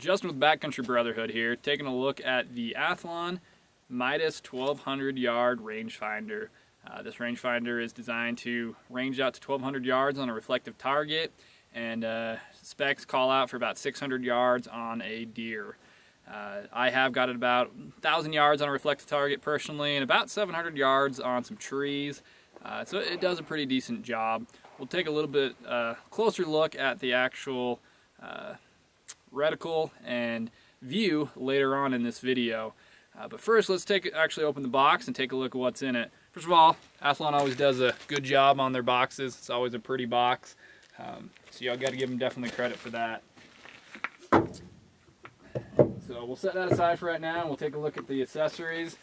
Justin with Backcountry Brotherhood here, taking a look at the Athlon Midas 1200Y rangefinder. This rangefinder is designed to range out to 1200 yards on a reflective target, and specs call out for about 600 yards on a deer. I have got it about 1,000 yards on a reflective target personally, and about 700 yards on some trees. So it does a pretty decent job. We'll take a little bit closer look at the actual reticle and view later on in this video. But first, let's actually open the box and take a look at what's in it. First of all, Athlon always does a good job on their boxes. It's always a pretty box. So y'all got to give them definitely credit for that. So we'll set that aside for right now, and we'll take a look at the accessories.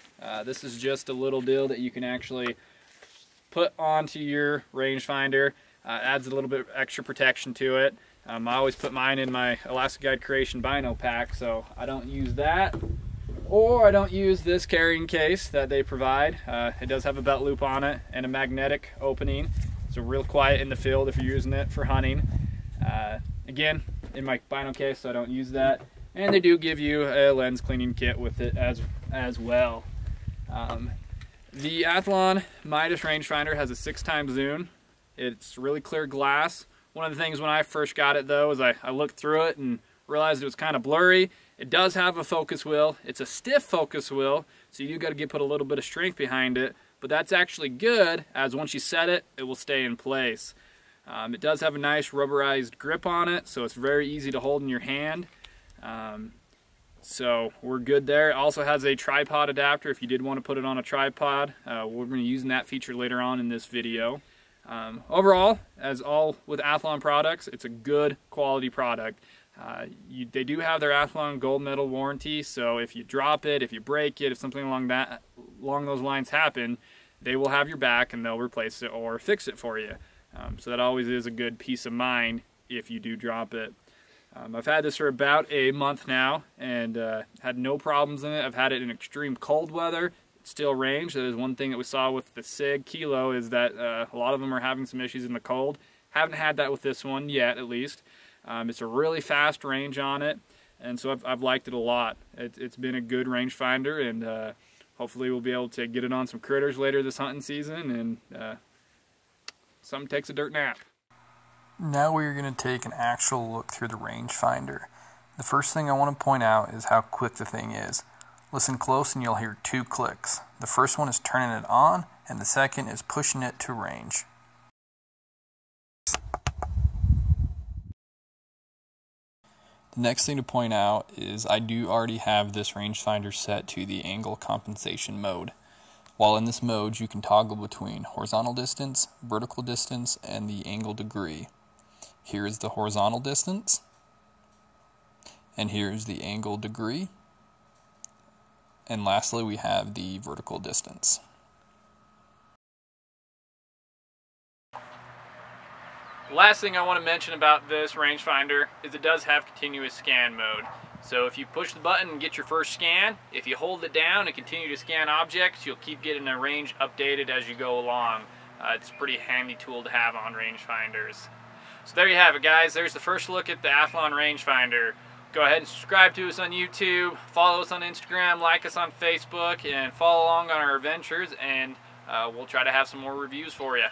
This is just a little deal that you can actually put onto your rangefinder. Adds a little bit of extra protection to it. I always put mine in my Alaska Guide Creation Bino pack, so I don't use that. Or I don't use this carrying case that they provide. It does have a belt loop on it and a magnetic opening. So real quiet in the field if you're using it for hunting. Again, in my Bino case, so I don't use that. And they do give you a lens cleaning kit with it as well. The Athlon Midas rangefinder has a 6x zoom. It's really clear glass. One of the things when I first got it though is I looked through it and realized it was kind of blurry. It does have a focus wheel. It's a stiff focus wheel, so you got to put a little bit of strength behind it, but that's actually good, as once you set it, it will stay in place. It does have a nice rubberized grip on it, so it's very easy to hold in your hand. So we're good there. It also has a tripod adapter if you did want to put it on a tripod. We're going to be using that feature later on in this video. Overall, as all with Athlon products, it's a good quality product. They do have their Athlon gold medal warranty, so if you drop it, if you break it, if something along those lines happen, they will have your back and they'll replace it or fix it for you. So that always is a good peace of mind if you do drop it. I've had this for about a month now and had no problems in it. I've had it in extreme cold weather. Still range. That is one thing that we saw with the SIG Kilo, is that a lot of them are having some issues in the cold. Haven't had that with this one yet, at least. It's a really fast range on it, and so I've liked it a lot. It's been a good rangefinder, and hopefully we'll be able to get it on some critters later this hunting season, and something takes a dirt nap. Now we are going to take an actual look through the rangefinder. The first thing I want to point out is how quick the thing is. Listen close and you'll hear 2 clicks. The first one is turning it on, and the second is pushing it to range. The next thing to point out is I do already have this rangefinder set to the angle compensation mode. While in this mode, you can toggle between horizontal distance, vertical distance, and the angle degree. Here is the horizontal distance, and here is the angle degree. And lastly, we have the vertical distance. The last thing I want to mention about this rangefinder is it does have continuous scan mode. So if you push the button and get your first scan, if you hold it down and continue to scan objects, you'll keep getting the range updated as you go along. It's a pretty handy tool to have on rangefinders. So there you have it, guys. There's the first look at the Athlon rangefinder. Go ahead and subscribe to us on YouTube, follow us on Instagram, like us on Facebook, and follow along on our adventures, and we'll try to have some more reviews for you.